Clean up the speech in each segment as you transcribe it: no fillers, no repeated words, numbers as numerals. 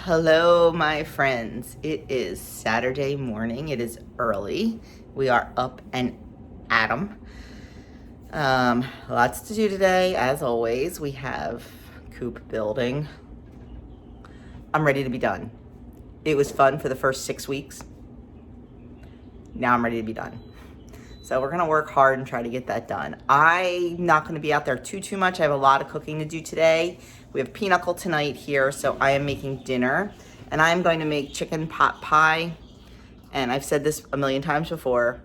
Hello, my friends. It is Saturday morning. It is early. We are up and at 'em. Lots to do today. As always, we have Coop building. I'm ready to be done. It was fun for the first 6 weeks. Now I'm ready to be done. So we're gonna work hard and try to get that done. I'm not gonna be out there too much. I have a lot of cooking to do today. We have Pinocchio tonight here, so I am making dinner. And I'm going to make chicken pot pie. And I've said this a million times before.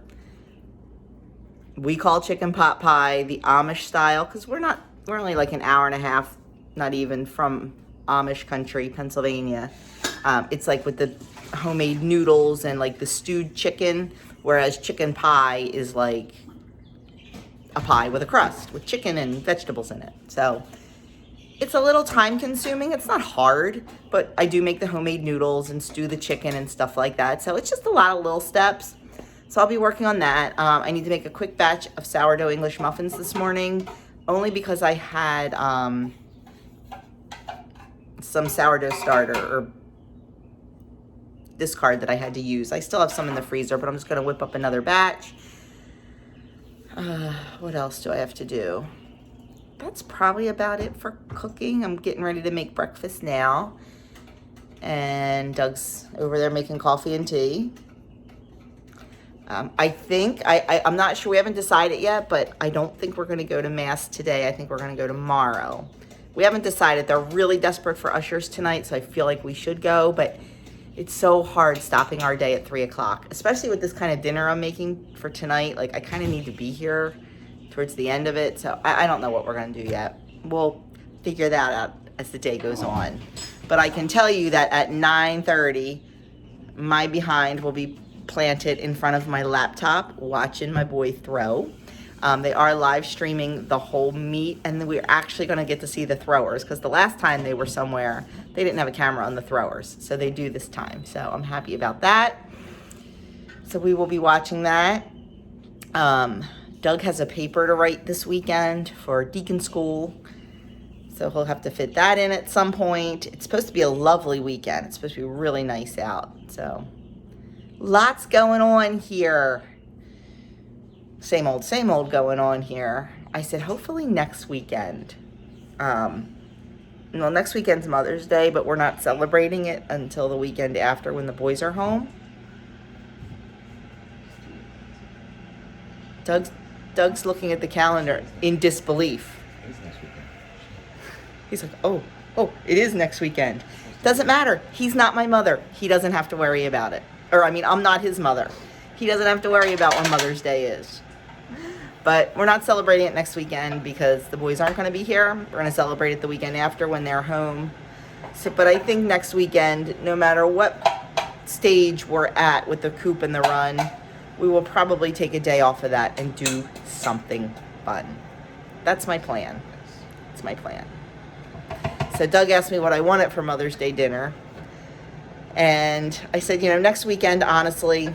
We call chicken pot pie the Amish style, because we're only like an hour and a half, not even, from Amish country, Pennsylvania. It's like with the homemade noodles and like the stewed chicken, whereas chicken pie is like a pie with a crust with chicken and vegetables in it. So it's a little time consuming. It's not hard, but I do make the homemade noodles and stew the chicken and stuff like that. So it's just a lot of little steps. So I'll be working on that. I need to make a quick batch of sourdough English muffins this morning, only because I had some sourdough starter or discard that I had to use. I still have some in the freezer, but I'm just gonna whip up another batch. What else do I have to do? That's probably about it for cooking. I'm getting ready to make breakfast now. And Doug's over there making coffee and tea. I think, I'm not sure, we haven't decided yet, but I don't think we're gonna go to Mass today. I think we're gonna go tomorrow. We haven't decided. They're really desperate for ushers tonight, so I feel like we should go, but it's so hard stopping our day at 3 o'clock, especially with this kind of dinner I'm making for tonight. Like, I kind of need to be here towards the end of it, so I don't know what we're gonna do yet. We'll figure that out as the day goes on. But I can tell you that at 9:30, my behind will be planted in front of my laptop watching my boy throw. They are live streaming the whole meet, and we're actually gonna get to see the throwers, because the last time they were somewhere, they didn't have a camera on the throwers, so they do this time. So I'm happy about that. So we will be watching that. Doug has a paper to write this weekend for Deacon School, so he'll have to fit that in at some point. It's supposed to be a lovely weekend. It's supposed to be really nice out, so lots going on here. Same old going on here. I said hopefully next weekend. Well, next weekend's Mother's Day, but we're not celebrating it until the weekend after when the boys are home. Doug's looking at the calendar in disbelief. He's like, oh, it is next weekend. Doesn't matter. He's not my mother. He doesn't have to worry about it. Or, I mean, I'm not his mother. He doesn't have to worry about when Mother's Day is. But we're not celebrating it next weekend because the boys aren't going to be here. We're going to celebrate it the weekend after when they're home. So, but I think next weekend, no matter what stage we're at with the Coop and the run, we will probably take a day off of that and do something fun. That's my plan. It's my plan. So Doug asked me what I wanted for Mother's Day dinner. And I said, next weekend, honestly,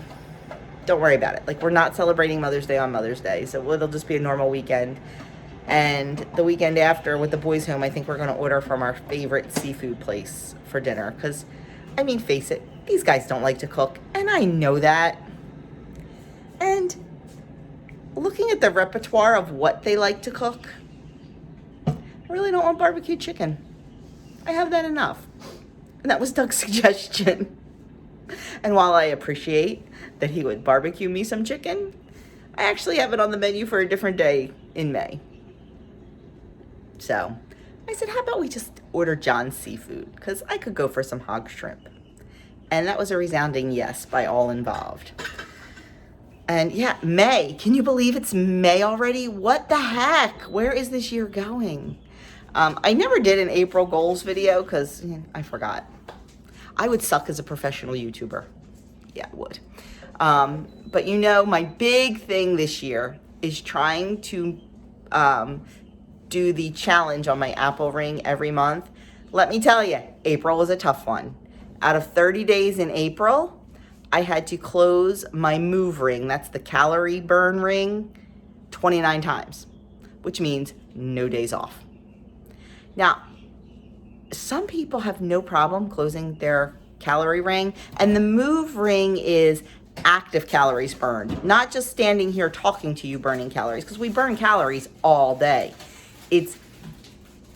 don't worry about it. Like, we're not celebrating Mother's Day on Mother's Day, so it'll just be a normal weekend. And the weekend after, with the boys home, I think we're going to order from our favorite seafood place for dinner. Because, I mean, face it, these guys don't like to cook, and I know that. And looking at the repertoire of what they like to cook, I really don't want barbecue chicken. I have that enough. And that was Doug's suggestion. And while I appreciate that he would barbecue me some chicken, I actually have it on the menu for a different day in May. So I said, how about we just order John's Seafood? Because I could go for some hog shrimp. And that was a resounding yes by all involved. And yeah, May. Can you believe it's May already? What the heck? Where is this year going? I never did an April goals video because I forgot. I would suck as a professional YouTuber. Yeah, I would. But my big thing this year is trying to do the challenge on my Apple Ring every month. Let me tell you, April was a tough one. Out of 30 days in April, I had to close my move ring, that's the calorie burn ring, 29 times, which means no days off. Now, some people have no problem closing their calorie ring, and the move ring is active calories burned, not just standing here talking to you burning calories, because we burn calories all day. It's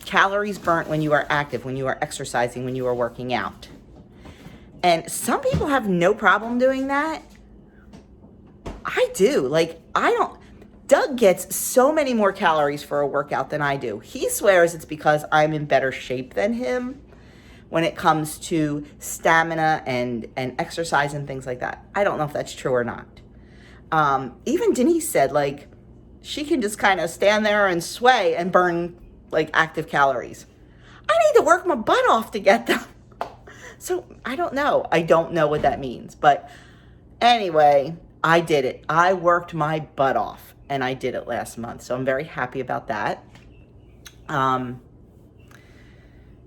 calories burnt when you are active, when you are exercising, when you are working out. And some people have no problem doing that. I do. Doug gets so many more calories for a workout than I do. He swears it's because I'm in better shape than him when it comes to stamina and exercise and things like that. I don't know if that's true or not. Even Denise said, she can just kind of stand there and sway and burn, active calories. I need to work my butt off to get them. So I don't know. I don't know what that means. But anyway, I did it. I worked my butt off, and I did it last month. So I'm very happy about that.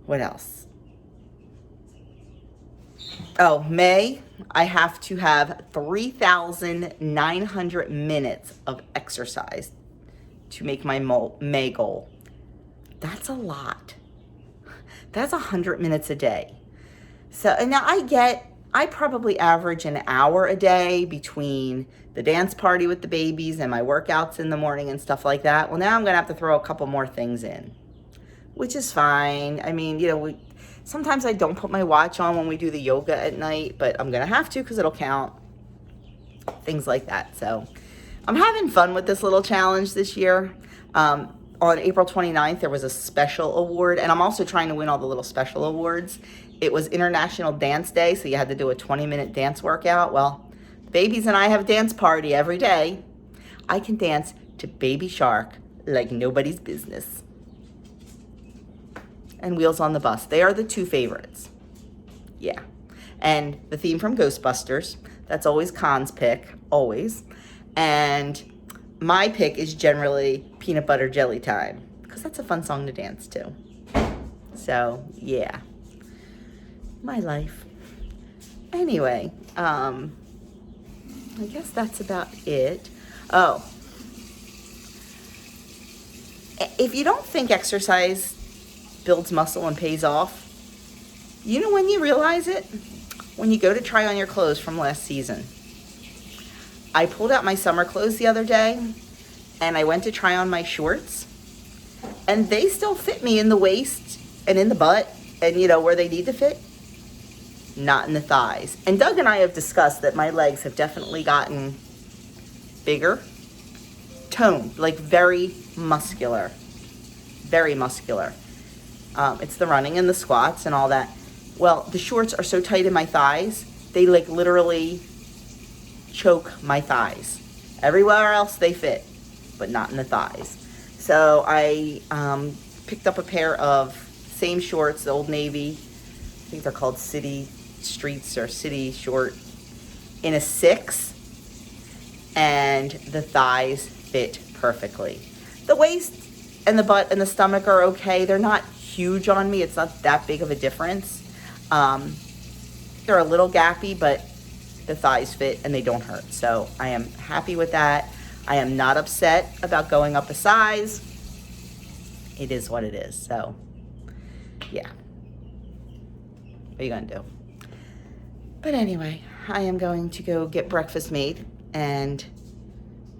What else? Oh, May, I have to have 3,900 minutes of exercise to make my May goal. That's a lot. That's 100 minutes a day. So, and now I probably average an hour a day between the dance party with the babies and my workouts in the morning and stuff like that. Well, now I'm going to have to throw a couple more things in, which is fine. I mean, sometimes I don't put my watch on when we do the yoga at night, but I'm going to have to because it'll count. Things like that. So I'm having fun with this little challenge this year. On April 29th, there was a special award, and I'm also trying to win all the little special awards. It was International Dance Day, so you had to do a 20-minute dance workout. Well, the babies and I have a dance party every day. I can dance to Baby Shark like nobody's business. And Wheels on the Bus. They are the two favorites. Yeah. And the theme from Ghostbusters. That's always Khan's pick. Always. And my pick is generally Peanut Butter Jelly Time, because that's a fun song to dance to. So, yeah. My life. Anyway, I guess that's about it. Oh. If you don't think exercise builds muscle and pays off, you know when you realize it? When you go to try on your clothes from last season. I pulled out my summer clothes the other day, and I went to try on my shorts, and they still fit me in the waist and in the butt and, where they need to fit. Not in the thighs. And Doug and I have discussed that my legs have definitely gotten bigger, toned, very muscular. Very muscular. It's the running and the squats and all that. Well, the shorts are so tight in my thighs, they literally choke my thighs. Everywhere else they fit, but not in the thighs. So I picked up a pair of same shorts, the Old Navy. I think they're called City Streets or City Short, in a 6, and the thighs fit perfectly. The waist and the butt and the stomach are okay. They're not huge on me. It's not that big of a difference. They're a little gappy, but the thighs fit and they don't hurt. So I am happy with that. I am not upset about going up a size. It is what it is. So, yeah. What are you going to do? But anyway, I am going to go get breakfast made and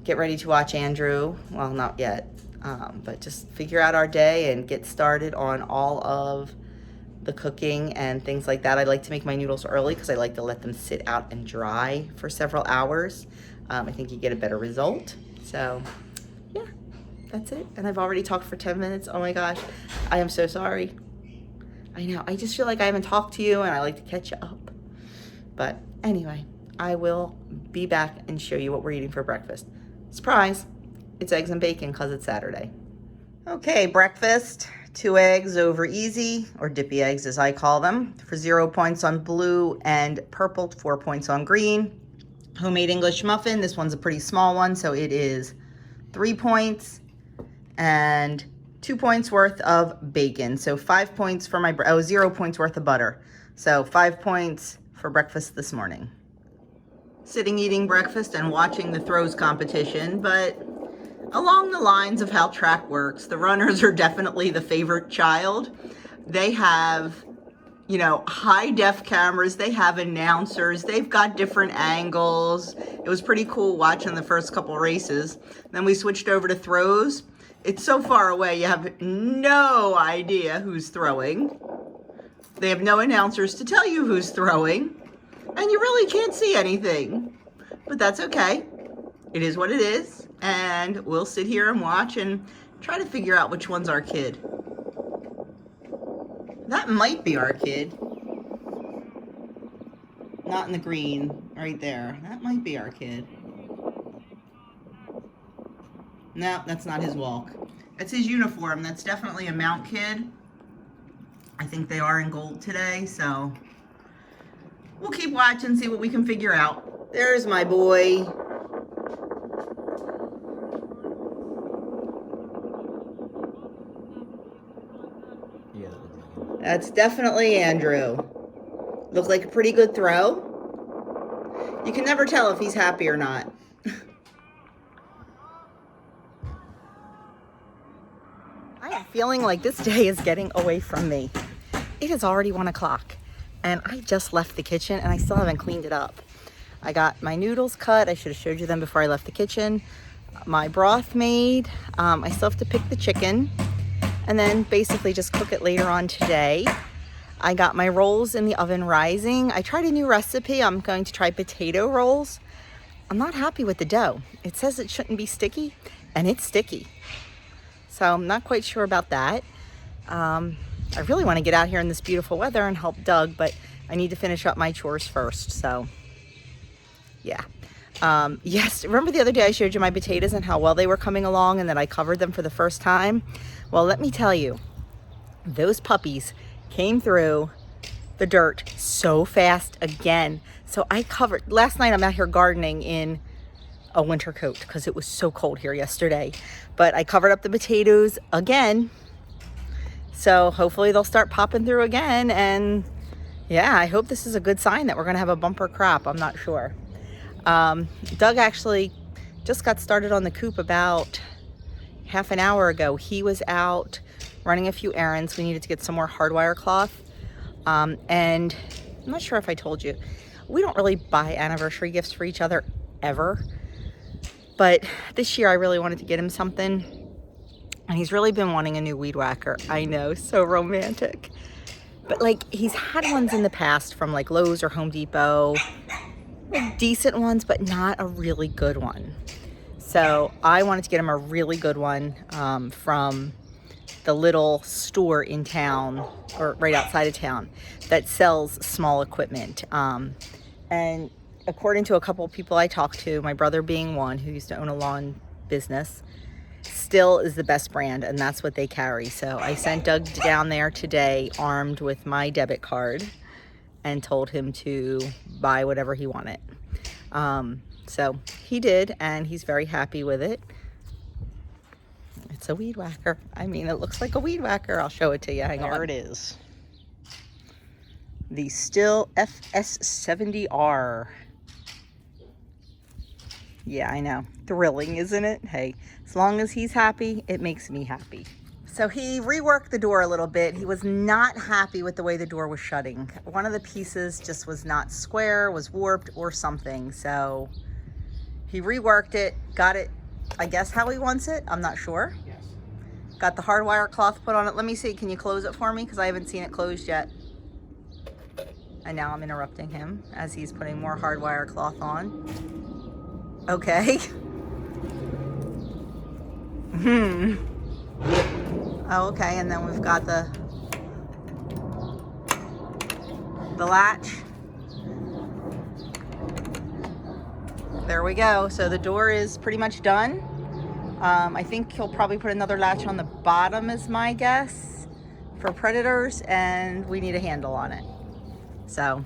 get ready to watch Andrew. Well, not yet, but just figure out our day and get started on all of the cooking and things like that. I like to make my noodles early because I like to let them sit out and dry for several hours. I think you get a better result. So, yeah, that's it. And I've already talked for 10 minutes. Oh my gosh, I am so sorry. I know, I just feel like I haven't talked to you and I like to catch you up. But anyway, I will be back and show you what we're eating for breakfast. Surprise, it's eggs and bacon because it's Saturday. Okay, breakfast, 2 eggs over easy, or dippy eggs as I call them, for 0 points on blue and purple, 4 points on green. Homemade English muffin, this one's a pretty small one, so it is 3 points, and 2 points worth of bacon. So 5 points for my, 0 points worth of butter. So 5 points for breakfast this morning. Sitting eating breakfast and watching the throws competition, but along the lines of how track works, the runners are definitely the favorite child. They have, you know, high def cameras. They have announcers. They've got different angles. It was pretty cool watching the first couple races. Then we switched over to throws. It's so far away, you have no idea who's throwing. They have no announcers to tell you who's throwing. And you really can't see anything. But that's okay. It is what it is. And we'll sit here and watch and try to figure out which one's our kid. That might be our kid. Not in the green, right there. That might be our kid. No, that's not his walk. It's his uniform. That's definitely a mount kid. I think they are in gold today, so we'll keep watching, see what we can figure out. There's my boy. That's definitely Andrew. Looks like a pretty good throw. You can never tell if he's happy or not. I am feeling like this day is getting away from me. It is already 1 o'clock and I just left the kitchen and I still haven't cleaned it up. I got my noodles cut. I should have showed you them before I left the kitchen. My broth made. I still have to pick the chicken and then basically just cook it later on today. I got my rolls in the oven rising. I tried a new recipe. I'm going to try potato rolls. I'm not happy with the dough. It says it shouldn't be sticky and it's sticky. So I'm not quite sure about that. I really want to get out here in this beautiful weather and help Doug, but I need to finish up my chores first. So yeah. Yes, remember the other day I showed you my potatoes and how well they were coming along and that I covered them for the first time? Well, let me tell you, those puppies came through the dirt so fast again. So I covered, last night I'm out here gardening in a winter coat because it was so cold here yesterday. But I covered up the potatoes again. So hopefully they'll start popping through again. And yeah, I hope this is a good sign that we're gonna have a bumper crop. I'm not sure. Doug actually just got started on the coop about half an hour ago. He was out running a few errands. We needed to get some more hardwire cloth. And I'm not sure if I told you, we don't really buy anniversary gifts for each other ever. But this year I really wanted to get him something. And he's really been wanting a new weed whacker. I know, so romantic. But like, he's had ones in the past from like Lowe's or Home Depot. Like decent ones, but not a really good one. So I wanted to get him a really good one from the little store in town, or right outside of town, that sells small equipment. And according to a couple of people I talked to, my brother being one who used to own a lawn business, Still is the best brand, and that's what they carry. So I sent Doug down there today armed with my debit card and told him to buy whatever he wanted. So he did, and he's very happy with it. It's a weed whacker. I mean, it looks like a weed whacker. I'll show it to you. Hang on. There it is. The Still FS70R. Yeah, I know. Thrilling, isn't it? Hey, as long as he's happy, it makes me happy. So he reworked the door a little bit. He was not happy with the way the door was shutting. One of the pieces just was not square, was warped or something. So he reworked it, got it, I guess how he wants it. I'm not sure. Yes. Got the hardwire cloth put on it. Let me see, can you close it for me? Because I haven't seen it closed yet. And now I'm interrupting him as he's putting more hardwire cloth on. Okay. Oh, okay, and then we've got the latch. There we go. So the door is pretty much done. I think he'll probably put another latch on the bottom is my guess for predators, and we need a handle on it. So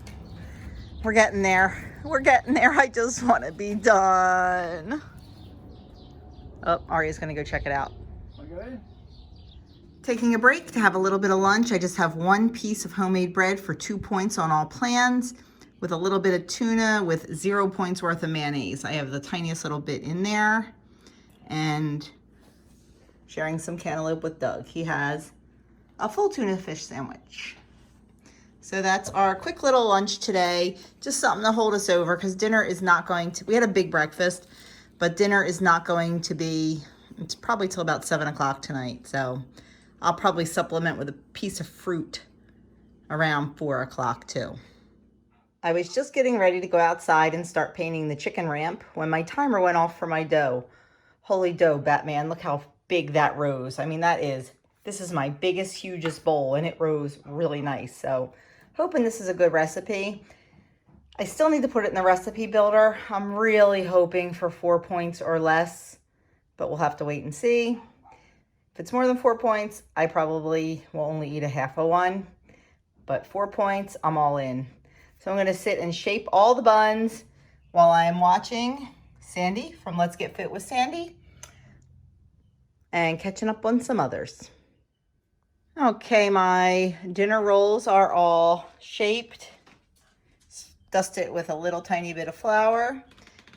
we're getting there. We're getting there. I just want to be done. Oh, Arya's gonna go check it out. Okay. Taking a break to have a little bit of lunch. I just have one piece of homemade bread for 2 points on all plans, with a little bit of tuna with 0 points worth of mayonnaise. I have the tiniest little bit in there, and sharing some cantaloupe with Doug. He has a full tuna fish sandwich. So that's our quick little lunch today. Just something to hold us over because dinner is not going to, we had a big breakfast, but dinner is not going to be, it's probably till about 7 o'clock tonight. So I'll probably supplement with a piece of fruit around 4 o'clock too. I was just getting ready to go outside and start painting the chicken ramp when my timer went off for my dough. Holy dough, Batman, look how big that rose. I mean, this is my biggest, hugest bowl, and it rose really nice. So hoping this is a good recipe. I still need to put it in the recipe builder. I'm really hoping for 4 points or less, but we'll have to wait and see. If it's more than 4 points, I probably will only eat a half of one, but 4 points, I'm all in. So I'm gonna sit and shape all the buns while I'm watching Sandy from Let's Get Fit with Sandy and catching up on some others. Okay, my dinner rolls are all shaped. Dust it with a little tiny bit of flour.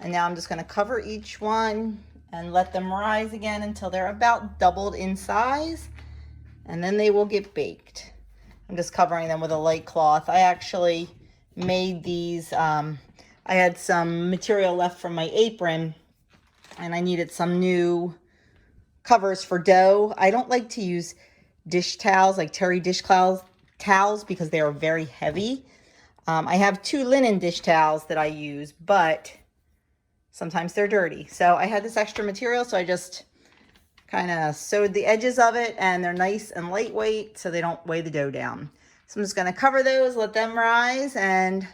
And now I'm just gonna cover each one and let them rise again until they're about doubled in size. And then they will get baked. I'm just covering them with a light cloth. I actually made these, I had some material left from my apron and I needed some new covers for dough. I don't like to use dish towels, like terry dish towels, because they are very heavy. I have 2 linen dish towels that I use, but sometimes they're dirty. So I had this extra material, so I just kind of sewed the edges of it, and they're nice and lightweight, so they don't weigh the dough down. So I'm just going to cover those, let them rise, and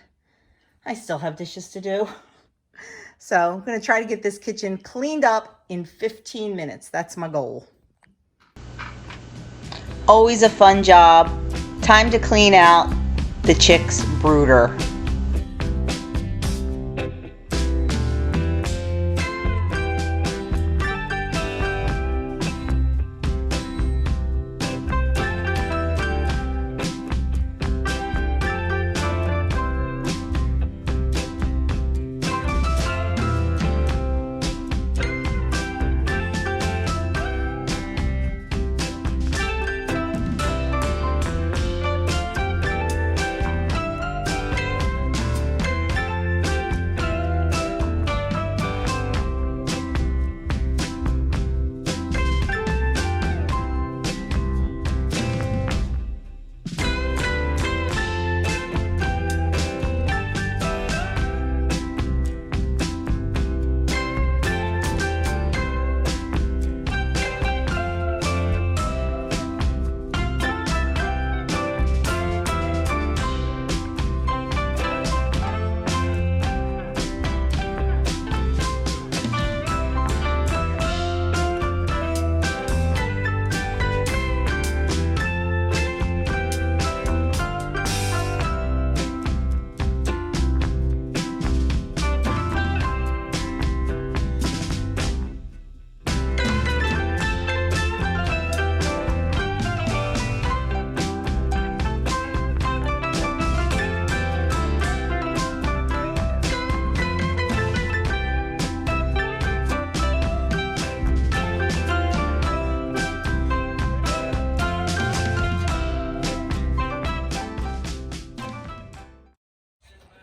I still have dishes to do. So I'm going to try to get this kitchen cleaned up in 15 minutes. That's my goal. Always a fun job. Time to clean out the chick's brooder.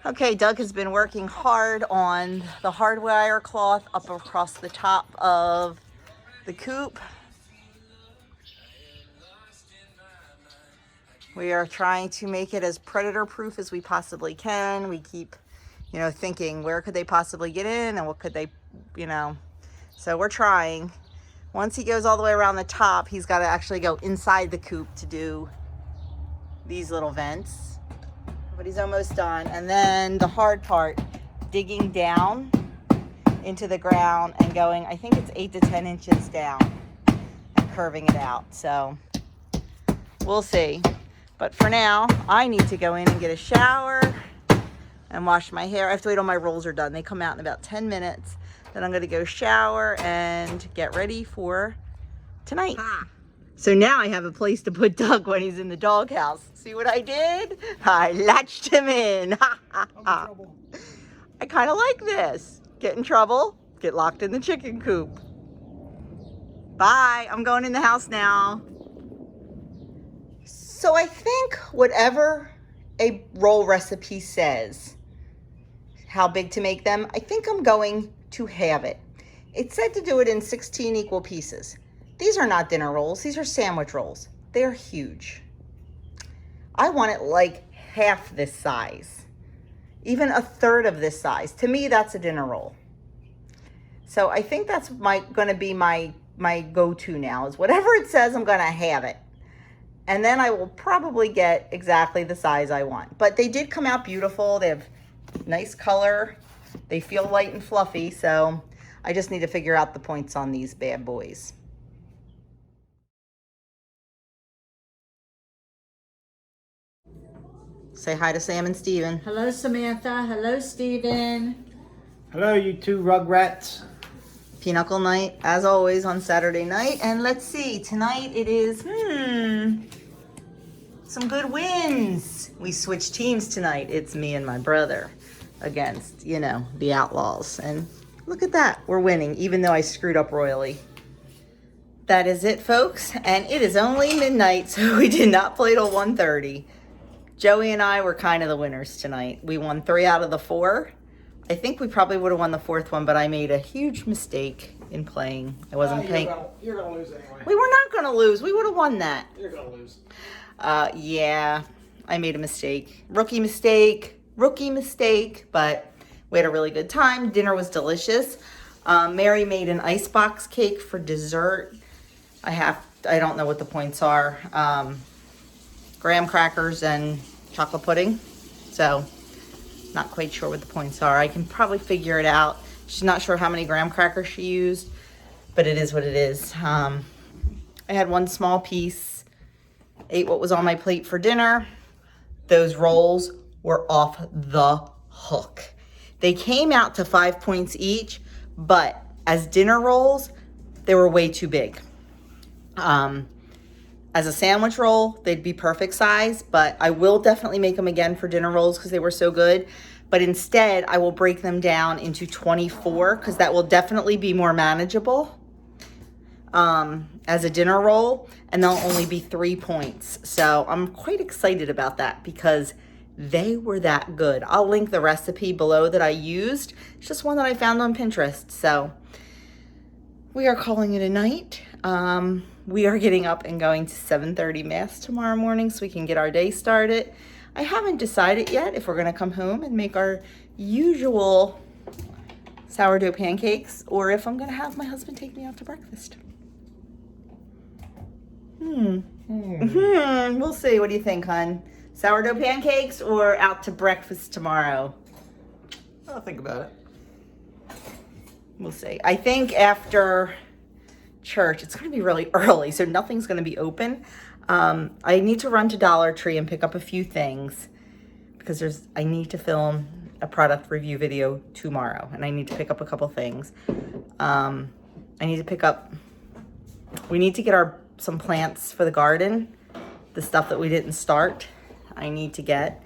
Okay, Doug has been working hard on the hardwire cloth up across the top of the coop. We are trying to make it as predator proof as we possibly can. We keep, thinking where could they possibly get in and what could they, so we're trying. Once he goes all the way around the top, he's got to actually go inside the coop to do these little vents. But he's almost done. And then the hard part, digging down into the ground and going, I think it's 8 to 10 inches down and curving it out. So we'll see. But for now, I need to go in and get a shower and wash my hair. I have to wait till my rolls are done. They come out in about 10 minutes. Then I'm going to go shower and get ready for tonight. So now I have a place to put Doug when he's in the doghouse. See what I did? I latched him in. I kind of like this. Get in trouble, get locked in the chicken coop. Bye. I'm going in the house now. So I think whatever a roll recipe says, how big to make them, I think I'm going to have it. It said to do it in 16 equal pieces. These are not dinner rolls. These are sandwich rolls. They're huge. I want it like half this size, even a third of this size. To me, that's a dinner roll. So I think that's going to be my go-to now, is whatever it says, I'm going to have it. And then I will probably get exactly the size I want. But they did come out beautiful. They have nice color. They feel light and fluffy. So I just need to figure out the points on these bad boys. Say hi to Sam and Steven. Hello, Samantha. Hello, Steven. Hello, you two rugrats. Pinocchio night, as always, on Saturday night. And let's see, tonight it is, some good wins. We switched teams tonight. It's me and my brother against, you know, the Outlaws. And look at that, we're winning, even though I screwed up royally. That is it, folks. And it is only midnight, so we did not play till 1:30. Joey and I were kind of the winners tonight. We won 3 out of the 4. I think we probably would have won the 4th one, but I made a huge mistake in playing. I wasn't paying. You're gonna lose anyway. We were not going to lose. We would have won that. You're gonna lose. Yeah, I made a mistake. Rookie mistake, but we had a really good time. Dinner was delicious. Mary made an icebox cake for dessert. I don't know what the points are. Graham crackers and chocolate pudding. So, not quite sure what the points are. I can probably figure it out. She's not sure how many graham crackers she used, but it is what it is. I had one small piece, ate what was on my plate for dinner. Those rolls were off the hook. They came out to 5 points each, but as dinner rolls, they were way too big. As a sandwich roll, they'd be perfect size, but I will definitely make them again for dinner rolls because they were so good. But instead, I will break them down into 24 because that will definitely be more manageable as a dinner roll, and they'll only be 3 points. So I'm quite excited about that because they were that good. I'll link the recipe below that I used. It's just one that I found on Pinterest. So we are calling it a night. We are getting up and going to 7:30 Mass tomorrow morning so we can get our day started. I haven't decided yet if we're going to come home and make our usual sourdough pancakes or if I'm going to have my husband take me out to breakfast. We'll see. What do you think, hon? Sourdough pancakes or out to breakfast tomorrow? I'll think about it. We'll see. I think after church, it's going to be really early, so nothing's going to be open. I need to run to Dollar Tree and pick up a few things because I need to film a product review video tomorrow, and I need to pick up a couple things. We need to get some plants for the garden, the stuff that we didn't start. I need to get.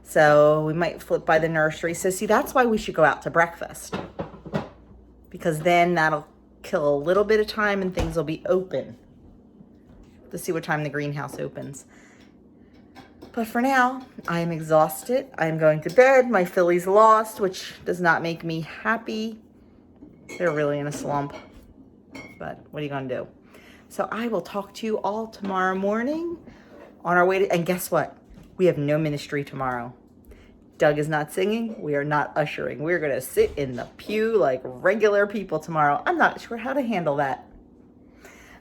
So we might flip by the nursery. So see, that's why we should go out to breakfast, because then that'll kill a little bit of time and things will be open to see what time the greenhouse opens. But for now, I am exhausted. I am going to bed. My Phillies lost, which does not make me happy. They're really in a slump, but what are you gonna do? So I will talk to you all tomorrow morning on our way to, and guess what? We have no ministry tomorrow. Doug is not singing. We are not ushering. We're going to sit in the pew like regular people tomorrow. I'm not sure how to handle that.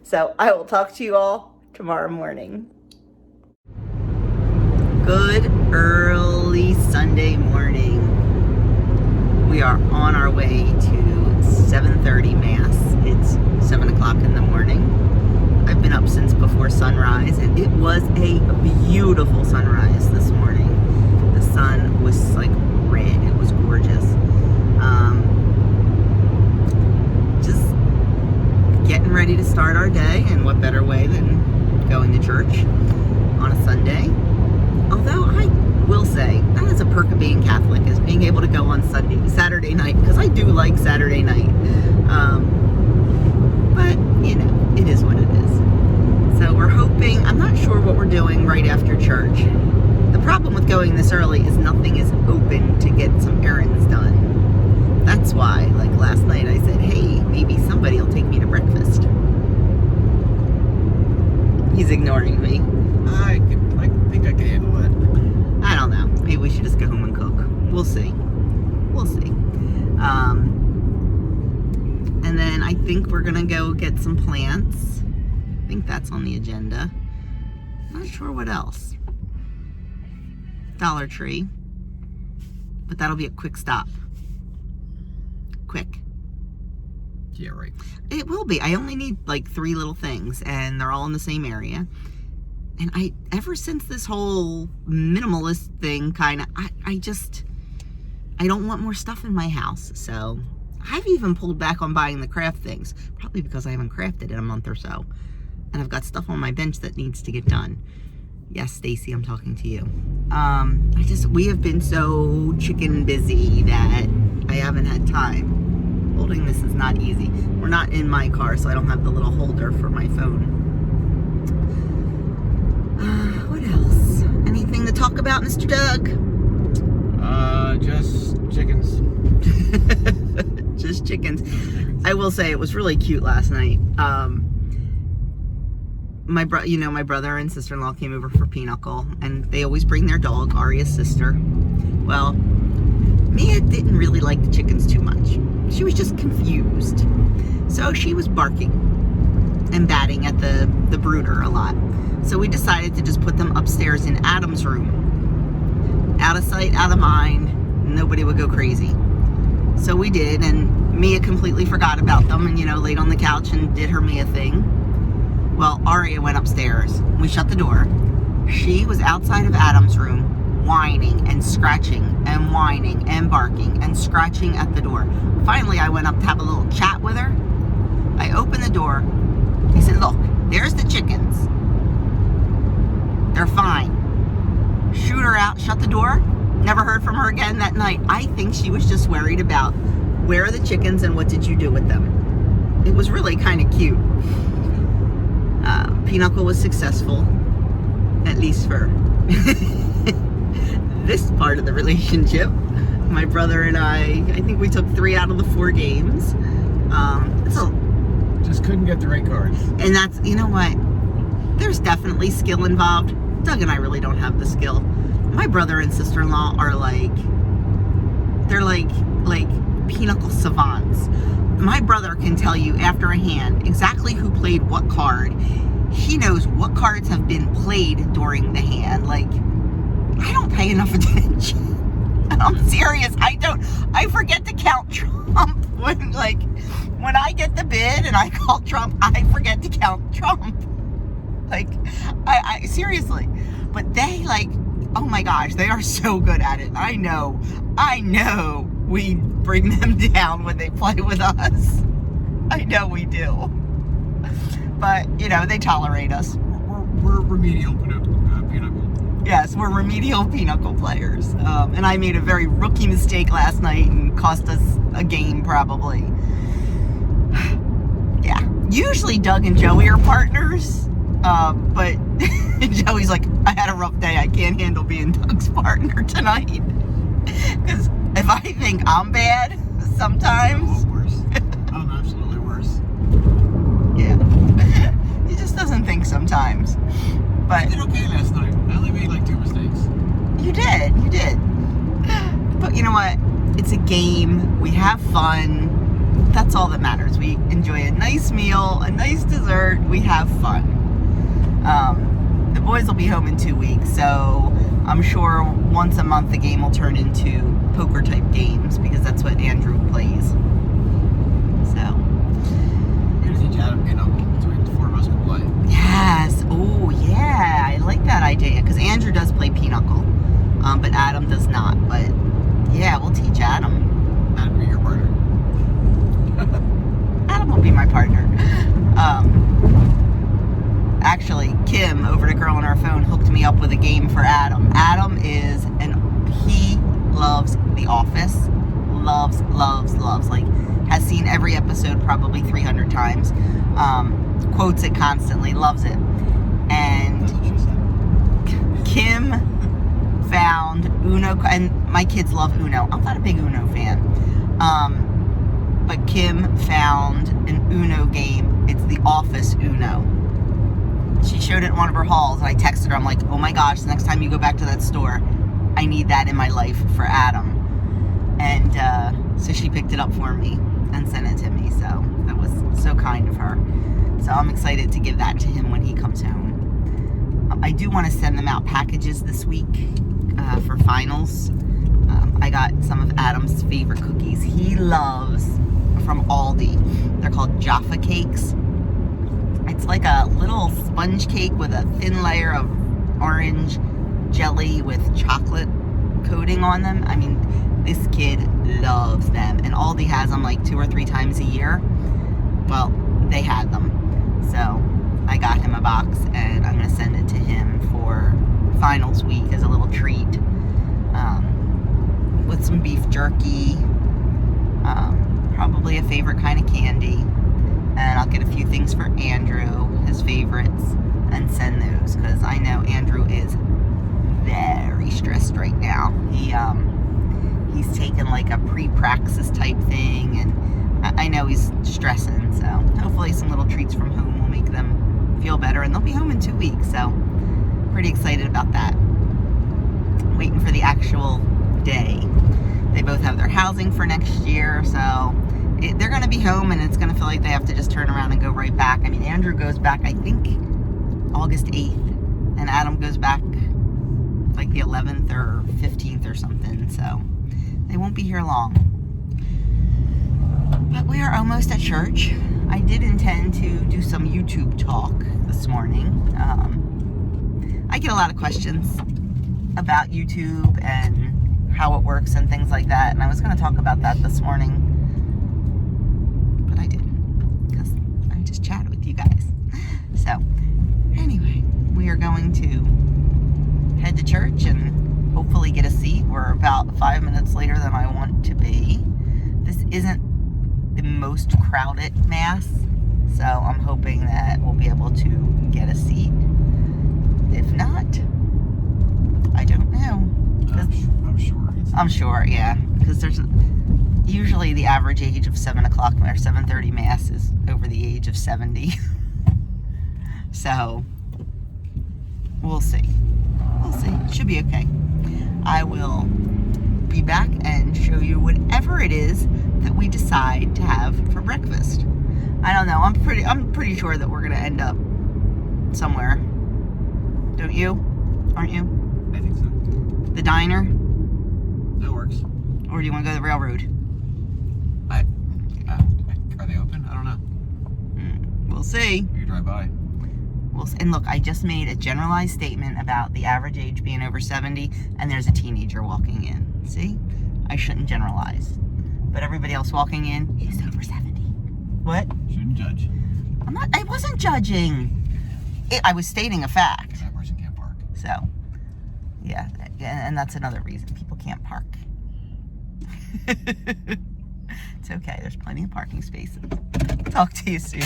So I will talk to you all tomorrow morning. Good early Sunday morning. We are on our way to 7:30 Mass. It's 7 o'clock in the morning. I've been up since before sunrise, and it was a beautiful sunrise this morning. The sun was like red. It was gorgeous. Just getting ready to start our day, and what better way than going to church on a Sunday? Although I will say that is a perk of being Catholic, is being able to go on Saturday night, because I do like Saturday night. But you know, it is what it is. So we're hoping. I'm not sure what we're doing. right after church. The problem with going this early is nothing is open to get some errands done. That's why, like last night, I said, hey, maybe somebody will take me to breakfast. He's ignoring me. I think I can handle it. I don't know. Maybe we should just go home and cook. We'll see. We'll see. And then I think we're gonna go get some plants. I think that's on the agenda. Not sure what else. Dollar Tree. But that'll be a quick stop. Quick. Yeah, right. It will be. I only need like 3 little things, and they're all in the same area. And ever since this whole minimalist thing I don't want more stuff in my house. So I've even pulled back on buying the craft things, probably because I haven't crafted in a month or so. And I've got stuff on my bench that needs to get done. Yes, Stacy, I'm talking to you. We have been so chicken busy that I haven't had time. Holding this is not easy. We're not in my car, so I don't have the little holder for my phone. What else? Anything to talk about, Mr. Doug? Just chickens. Just chickens. I will say it was really cute last night. My brother and sister-in-law came over for Pinocchio, and they always bring their dog, Aria's sister. Well, Mia didn't really like the chickens too much. She was just confused. So she was barking and batting at the brooder a lot. So we decided to just put them upstairs in Adam's room. Out of sight, out of mind. Nobody would go crazy. So we did, and Mia completely forgot about them and, laid on the couch and did her Mia thing. Well, Aria went upstairs. We shut the door. She was outside of Adam's room, whining and scratching and whining and barking and scratching at the door. Finally, I went up to have a little chat with her. I opened the door. I said, look, there's the chickens. They're fine. Shoot her out, shut the door. Never heard from her again that night. I think she was just worried about where are the chickens and what did you do with them. It was really kind of cute. Pinocchio was successful, at least for this part of the relationship. My brother and I think we took 3 out of the 4 games. Just couldn't get the right cards. And that's, you know what? There's definitely skill involved. Doug and I really don't have the skill. My brother and sister-in-law are they're like Pinocchio savants. My brother can tell you after a hand exactly who played what card. He knows what cards have been played during the hand. I don't pay enough attention. I'm serious. I forget to count Trump when I get the bid and I call Trump, I forget to count Trump. I seriously. But they oh my gosh, they are so good at it. I know we bring them down when they play with us. I know we do. But, they tolerate us. We're remedial Pinocchio. Yes, we're remedial Pinocchio players. And I made a very rookie mistake last night and cost us a game probably. Yeah. Usually Doug and Joey are partners. But Joey's like, I had a rough day. I can't handle being Doug's partner tonight. Because if I think I'm bad sometimes. Worse. I'm absolutely worse. Yeah. He just doesn't think sometimes. But I did okay last night. I only made 2 mistakes. You did. But you know what? It's a game. We have fun. That's all that matters. We enjoy a nice meal, a nice dessert. We have fun. The boys will be home in 2 weeks, so I'm sure once a month the game will turn into poker type games because that's what Andrew plays. So. We're going to teach Adam Pinocchio between the 4 of us can play. Yes. Oh, yeah. I like that idea because Andrew does play Pinocchio, but Adam does not. But yeah, we'll teach Adam. Adam will be your partner. Adam will be my partner. Actually, Kim, over to Girl on Our Phone, hooked me up with a game for Adam. Adam he loves The Office. Loves. Has seen every episode probably 300 times. Quotes it constantly, loves it. And That's what she said. Uno, and my kids love Uno. I'm not a big Uno fan. But Kim found an Uno game. It's the Office Uno. She showed it in one of her hauls, and I texted her. I'm like, oh my gosh, the next time you go back to that store, I need that in my life for Adam. And so she picked it up for me and sent it to me. So that was so kind of her. So I'm excited to give that to him when he comes home. I do want to send them out packages this week for finals. I got some of Adam's favorite cookies he loves from Aldi. They're called Jaffa cakes. It's like a little sponge cake with a thin layer of orange jelly with chocolate coating on them. I mean, this kid loves them, and Aldi has them like 2 or 3 times a year. Well, they had them, so I got him a box, and I'm gonna send it to him for finals week as a little treat, with some beef jerky, probably a favorite kind of candy, and I'll get a few things for Andrew, his favorites, and send those, because I know Andrew is very stressed right now. He's taken like a pre-praxis type thing, and I know he's stressing, so hopefully some little treats from home will make them feel better, and they'll be home in 2 weeks, so pretty excited about that. Waiting for the actual day. They both have their housing for next year, so they're going to be home, and it's going to feel like they have to just turn around and go right back. I mean, Andrew goes back, I think, August 8th, and Adam goes back like the 11th or 15th or something, so they won't be here long. But we are almost at church. I did intend to do some YouTube talk this morning. I get a lot of questions about YouTube and how it works and things like that, and I was going to talk about that this morning, but I didn't, because I just chatted with you guys. So anyway, we are going to head to church and hopefully get a seat. We're about 5 minutes later than I want to be. This isn't the most crowded mass, so I'm hoping that we'll be able to get a seat. If not, I don't know. I'm sure, yeah, because there's usually the average age of 7 o'clock or 7:30 mass is over the age of 70. So we'll see. It should be okay. I will be back and show you whatever it is that we decide to have for breakfast. I don't know. I'm pretty sure that we're gonna end up somewhere. Don't you? Aren't you? I think so. The diner? That works. Or do you want to go to the railroad? Are they open? I don't know. We'll see. You drive by. And look, I just made a generalized statement about the average age being over 70, and there's a teenager walking in. See? I shouldn't generalize. But everybody else walking in is over 70. What? Shouldn't judge. I wasn't judging. I was stating a fact. That person can't park. So, yeah, and that's another reason people can't park. It's okay, there's plenty of parking spaces. Talk to you soon.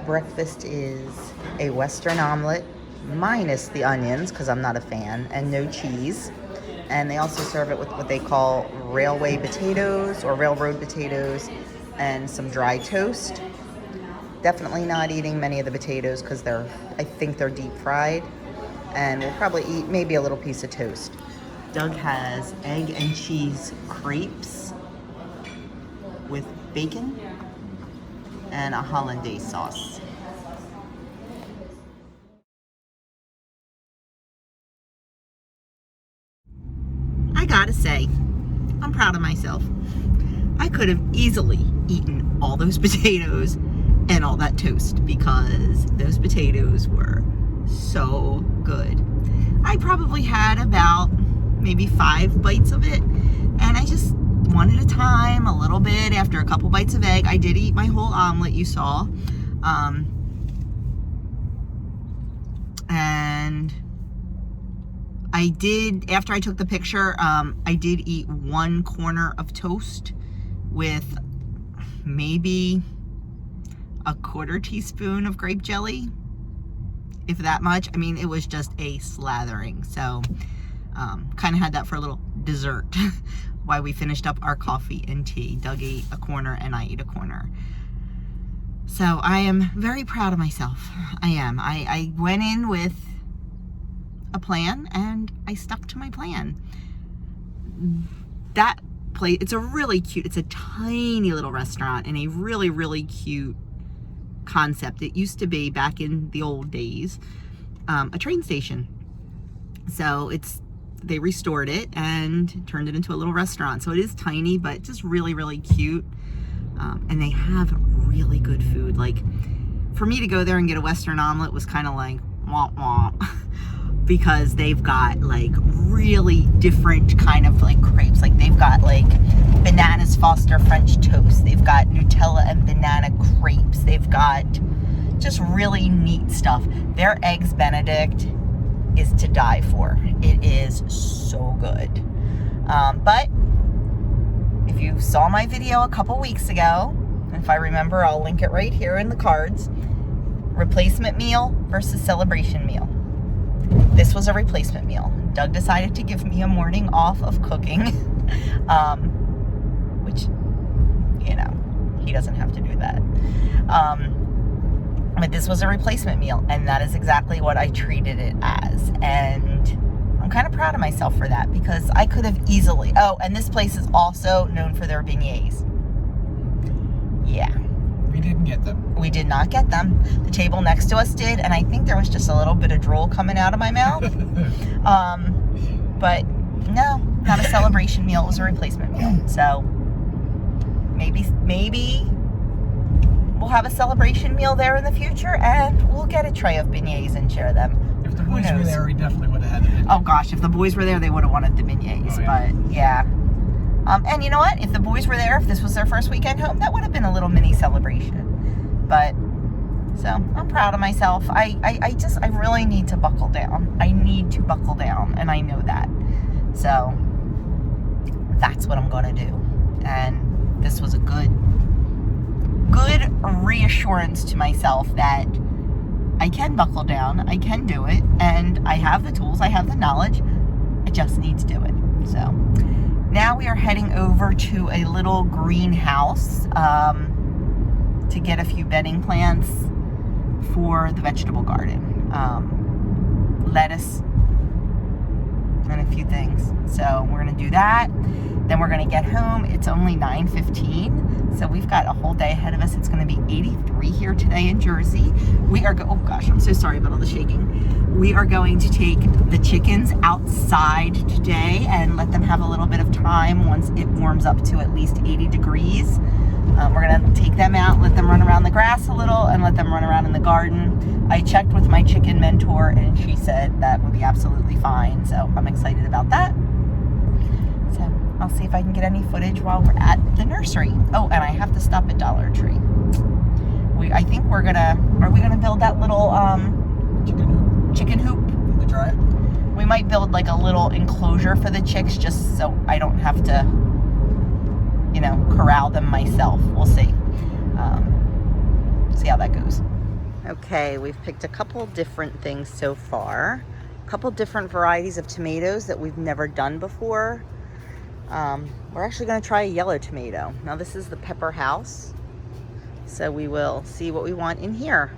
Breakfast is a Western omelet, minus the onions, because I'm not a fan, and no cheese. And they also serve it with what they call railway potatoes or railroad potatoes and some dry toast. Definitely not eating many of the potatoes because I think they're deep fried. And we'll probably eat maybe a little piece of toast. Doug has egg and cheese crepes with bacon and a hollandaise sauce. I gotta say, I'm proud of myself. I could have easily eaten all those potatoes and all that toast because those potatoes were so good. I probably had about maybe 5 bites of it, and I just one at a time, a little bit. After a couple bites of egg, I did eat my whole omelet, you saw. And I did, after I took the picture, I did eat 1 corner of toast with maybe a 1/4 teaspoon of grape jelly, if that much. I mean, it was just a slathering. So Kind of had that for a little dessert while we finished up our coffee and tea. Doug ate a corner and I ate a corner. So I am very proud of myself. I am. I went in with a plan and I stuck to my plan. That place, it's a really cute, it's a tiny little restaurant and a really, really cute concept. It used to be, back in the old days, a train station. So they restored it and turned it into a little restaurant. So it is tiny, but just really, really cute. And they have really good food. Like, for me to go there and get a Western omelet was kind of like, womp womp. Because they've got like really different kind of like crepes. Like they've got like bananas Foster French toast. They've got Nutella and banana crepes. They've got just really neat stuff. Their Eggs Benedict is to die for. It is so good. But if you saw my video a couple weeks ago, if I remember, I'll link it right here in the cards. Replacement meal versus celebration meal. This was a replacement meal. Doug decided to give me a morning off of cooking, which, you know, he doesn't have to do that. But this was a replacement meal, and that is exactly what I treated it as. And I'm kind of proud of myself for that, because I could have easily... Oh, and this place is also known for their beignets. Yeah. We didn't get them. We did not get them. The table next to us did, and I think there was just a little bit of drool coming out of my mouth. But no, not a celebration meal. It was a replacement meal. So maybe we'll have a celebration meal there in the future, and we'll get a tray of beignets and share them. If the boys were there, we definitely would have had them. Oh gosh, if the boys were there, they would have wanted the beignets. Oh, yeah. But yeah. And you know what? If the boys were there, if this was their first weekend home, that would have been a little mini celebration. But, so, I'm proud of myself. I really need to buckle down. I need to buckle down, and I know that. So, that's what I'm going to do. And this was a good reassurance to myself that I can buckle down, I can do it, and I have the tools, I have the knowledge, I just need to do it. So, now we are heading over to a little greenhouse to get a few bedding plants for the vegetable garden. Lettuce and a few things. So we're going to do that. Then we're going to get home. It's only 9:15, so we've got a whole day ahead of us. It's going to be 83 here today in Jersey. We are oh gosh, I'm so sorry about all the shaking. We are going to take the chickens outside today and let them have a little bit of time once it warms up to at least 80 degrees. We're going to take them out, let them run around the grass a little, and let them run around in the garden. I checked with my chicken mentor, and she said that would be absolutely fine, so I'm excited about that. So I'll see if I can get any footage while we're at the nursery. Oh, and I have to stop at Dollar Tree. I think are we gonna build that little chicken hoop? The dryer? We might build like a little enclosure for the chicks, just so I don't have to, you know, corral them myself. We'll see. See how that goes. Okay, we've picked a couple different things so far. A couple different varieties of tomatoes that we've never done before. We're actually going to try a yellow tomato. Now this is the Pepper House, so we will see what we want in here.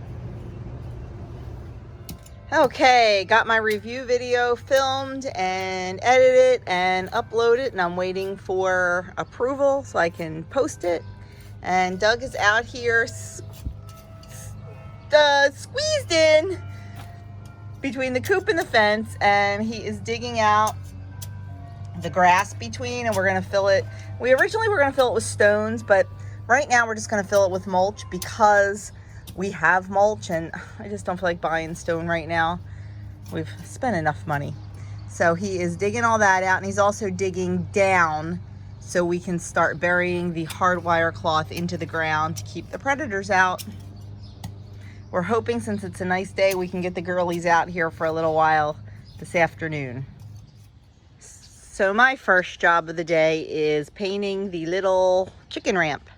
Okay, got my review video filmed and edited and uploaded, and I'm waiting for approval so I can post it. And Doug is out here squeezed in between the coop and the fence, and he is digging out the grass between, and we're going to fill it. We originally were going to fill it with stones, but right now we're just going to fill it with mulch because we have mulch, and I just don't feel like buying stone right now. We've spent enough money. So he is digging all that out, and he's also digging down so we can start burying the hardwire cloth into the ground to keep the predators out. We're hoping, since it's a nice day, we can get the girlies out here for a little while this afternoon. So my first job of the day is painting the little chicken ramp.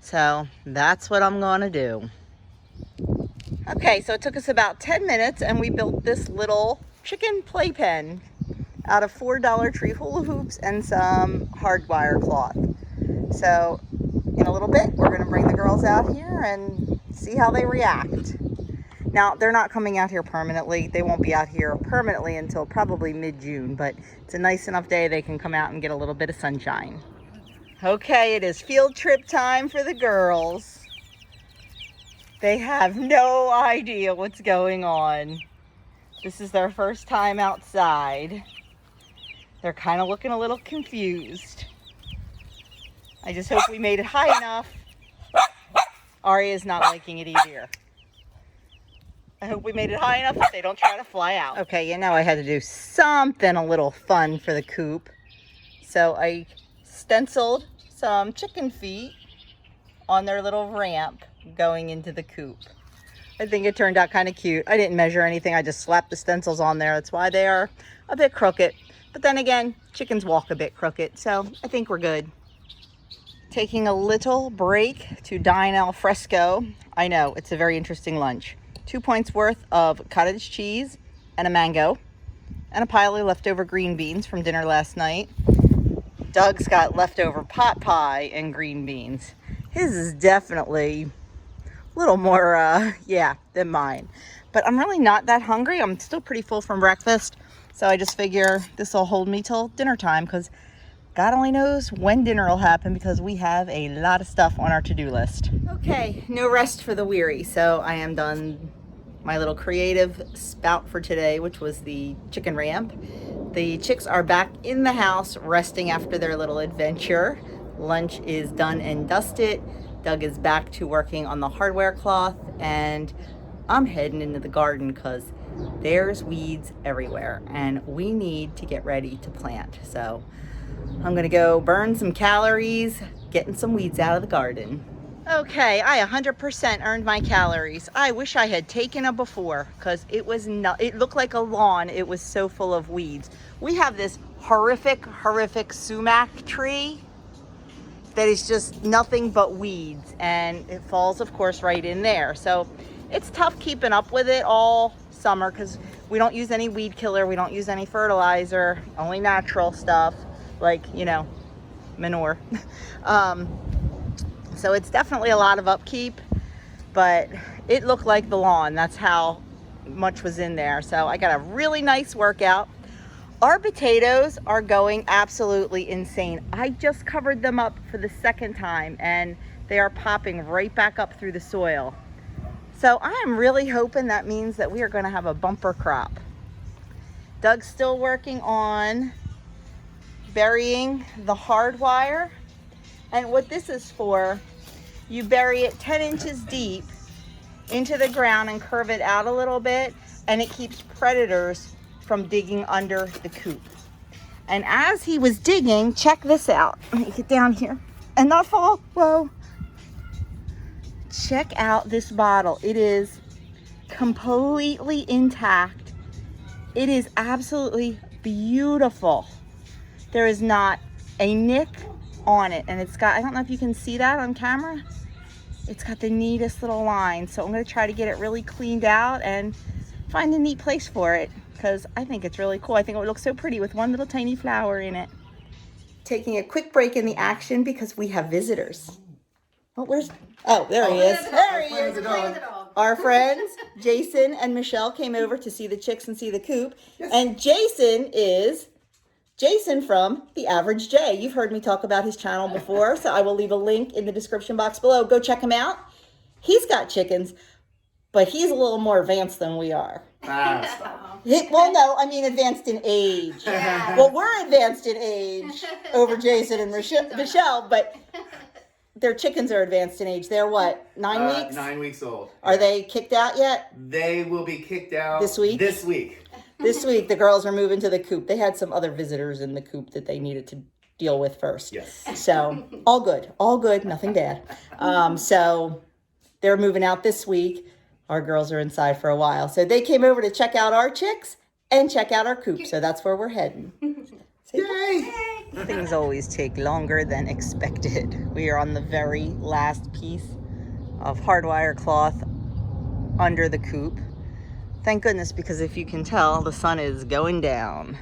So that's what I'm going to do. Okay, so it took us about 10 minutes and we built this little chicken playpen. out of $4 tree hula hoops and some hardwire cloth. So in a little bit, we're going to bring the girls out here and see how they react. Now, they're not coming out here permanently. They won't be out here permanently until probably mid-June, but it's a nice enough day they can come out and get a little bit of sunshine. Okay, it is field trip time for the girls. They have no idea what's going on. This is their first time outside. They're kind of looking a little confused. I just hope we made it high enough. Arya's not liking it either. I hope we made it high enough that they don't try to fly out. Okay, you know I had to do something a little fun for the coop. So I stenciled some chicken feet on their little ramp going into the coop. I think it turned out kind of cute. I didn't measure anything. I just slapped the stencils on there. That's why they are a bit crooked. But then again, chickens walk a bit crooked, so I think we're good. Taking a little break to dine al fresco. I know, it's a very interesting lunch. 2 points worth of cottage cheese and a mango and a pile of leftover green beans from dinner last night. Doug's got leftover pot pie and green beans. His is definitely a little more, than mine. But I'm really not that hungry. I'm still pretty full from breakfast. So I just figure this will hold me till dinner time because God only knows when dinner will happen because we have a lot of stuff on our to-do list. Okay, no rest for the weary. So I am done my little creative spout for today, which was the chicken ramp. The chicks are back in the house resting after their little adventure. Lunch is done and dusted. Doug is back to working on the hardware cloth, and I'm heading into the garden because there's weeds everywhere and we need to get ready to plant. So I'm gonna go burn some calories, getting some weeds out of the garden. Okay, I 100% earned my calories. I wish I had taken them before because it looked like a lawn. It was so full of weeds. We have this horrific sumac tree that is just nothing but weeds, and it falls, of course, right in there. So it's tough keeping up with it all summer because we don't use any weed killer, we don't use any fertilizer, only natural stuff like, manure. So it's definitely a lot of upkeep, but it looked like the lawn. That's how much was in there. So I got a really nice workout. Our potatoes are going absolutely insane. I just covered them up for the second time and they are popping right back up through the soil. So I am really hoping that means that we are going to have a bumper crop. Doug's still working on burying the hardwire. And what this is for, you bury it 10 inches deep into the ground and curve it out a little bit, and it keeps predators from digging under the coop. And as he was digging, check this out. Let me get down here and not fall. Whoa. Check out this bottle. It is completely intact. It is absolutely beautiful. There is not a nick on it, and it's got, I don't know if you can see that on camera, it's got the neatest little line. So I'm going to try to get it really cleaned out and find a neat place for it because I think it's really cool. I think it would look so pretty with one little tiny flower in it. Taking a quick break in the action because we have visitors. Oh, there he is. There he is. Our friends Jason and Michelle came over to see the chicks and see the coop. Yes. And Jason is Jason from The Average J. You've heard me talk about his channel before, so I will leave a link in the description box below. Go check him out. He's got chickens, but he's a little more advanced than we are. Advanced in age. Yeah. Well, we're advanced in age over Jason and Michelle, but their chickens are advanced in age. They're what, 9 weeks? 9 weeks old. Are they kicked out yet? They will be kicked out this week. This week, the girls are moving to the coop. They had some other visitors in the coop that they needed to deal with first. Yes. So all good, nothing bad. So they're moving out this week. Our girls are inside for a while. So they came over to check out our chicks and check out our coop. So that's where we're heading. Yay! Things always take longer than expected. We are on the very last piece of hardwire cloth under the coop. Thank goodness, because if you can tell, the sun is going down.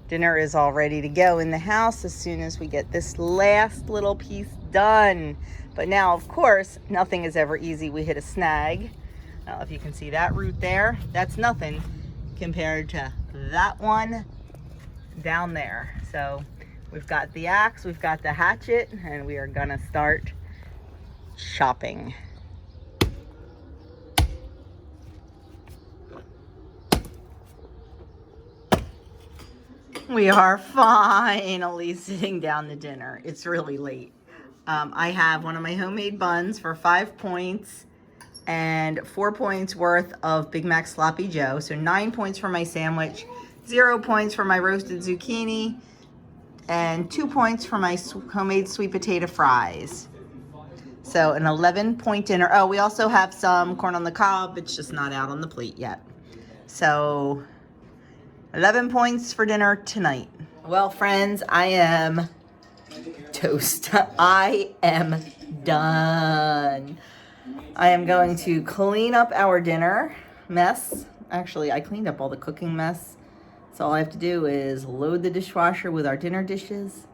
Dinner is all ready to go in the house as soon as we get this last little piece done. But now, of course, nothing is ever easy. We hit a snag. I don't know if you can see that root there. That's nothing compared to that one down there. So we've got the axe, we've got the hatchet, and we are gonna start chopping. We are finally sitting down to dinner. It's really late. I have one of my homemade buns for 5 points and 4 points worth of Big Mac Sloppy Joe. So 9 points for my sandwich, 0 points for my roasted zucchini, and 2 points for my homemade sweet potato fries. So an 11-point dinner. Oh, we also have some corn on the cob. It's just not out on the plate yet. So 11 points for dinner tonight. Well, friends, I am toast. I am done. I am going to clean up our dinner mess. Actually, I cleaned up all the cooking mess. So all I have to do is load the dishwasher with our dinner dishes,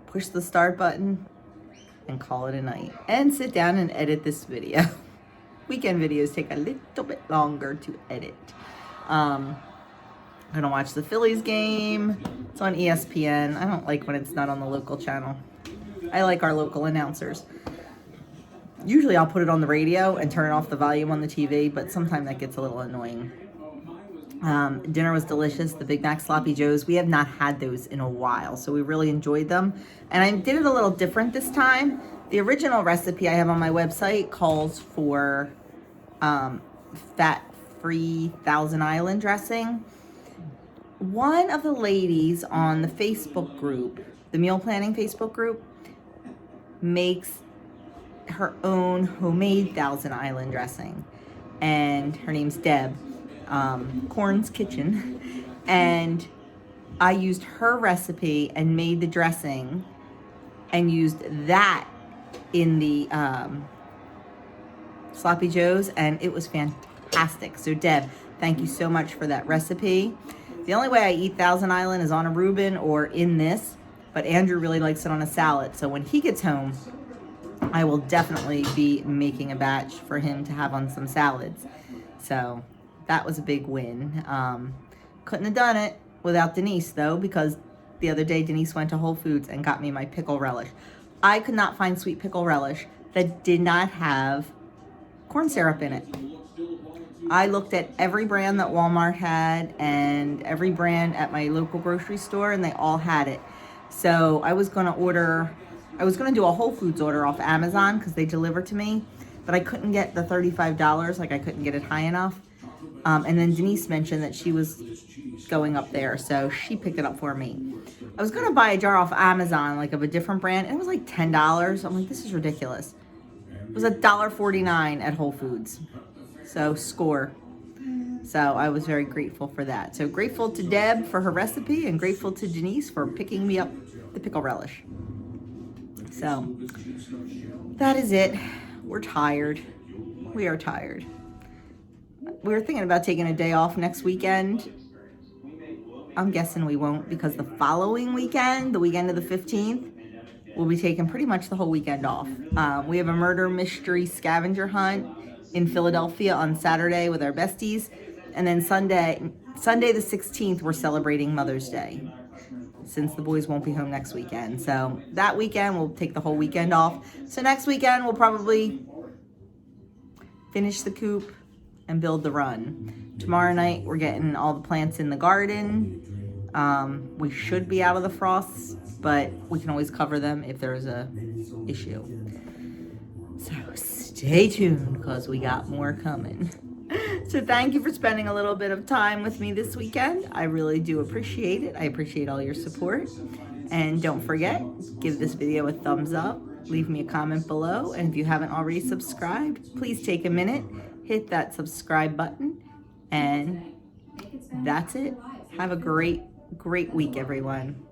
push the start button, and call it a night. And sit down and edit this video. Weekend videos take a little bit longer to edit. I'm gonna watch the Phillies game. It's on ESPN. I don't like when it's not on the local channel. I like our local announcers. Usually I'll put it on the radio and turn off the volume on the TV, but sometimes that gets a little annoying. Dinner was delicious. The Big Mac Sloppy Joes, we have not had those in a while, so we really enjoyed them. And I did it a little different this time. The original recipe I have on my website calls for fat-free Thousand Island dressing. One of the ladies on the Facebook group, the meal planning Facebook group, makes her own homemade Thousand Island dressing. And her name's Deb, Corn's Kitchen. And I used her recipe and made the dressing and used that in the Sloppy Joes, and it was fantastic. So Deb, thank you so much for that recipe. The only way I eat Thousand Island is on a Reuben or in this, but Andrew really likes it on a salad. So when he gets home, I will definitely be making a batch for him to have on some salads. So that was a big win. Couldn't have done it without Denise though, because the other day Denise went to Whole Foods and got me my pickle relish. I could not find sweet pickle relish that did not have corn syrup in it. I looked at every brand that Walmart had and every brand at my local grocery store, and they all had it. So I was gonna do a Whole Foods order off Amazon because they deliver to me, but I couldn't get the $35, like I couldn't get it high enough. And then Denise mentioned that she was going up there, so she picked it up for me. I was gonna buy a jar off Amazon, like of a different brand, and it was like $10. I'm like, this is ridiculous. It was $1.49 at Whole Foods. So score. So I was very grateful for that. So grateful to Deb for her recipe and grateful to Denise for picking me up the pickle relish. So that is it. We're tired. We are tired. We were thinking about taking a day off next weekend. I'm guessing we won't, because the following weekend, the weekend of the 15th, we'll be taking pretty much the whole weekend off. We have a murder mystery scavenger hunt in Philadelphia on Saturday with our besties. And then Sunday the 16th, we're celebrating Mother's Day, since the boys won't be home next weekend. So that weekend, we'll take the whole weekend off. So next weekend, we'll probably finish the coop and build the run. Tomorrow night, we're getting all the plants in the garden. We should be out of the frosts, but we can always cover them if there's a issue. So stay tuned, because we got more coming. So thank you for spending a little bit of time with me this weekend. I really do appreciate it. I appreciate all your support. And don't forget, give this video a thumbs up, leave me a comment below, and if you haven't already subscribed, please take a minute, hit that subscribe button, and that's it. Have a great week, everyone.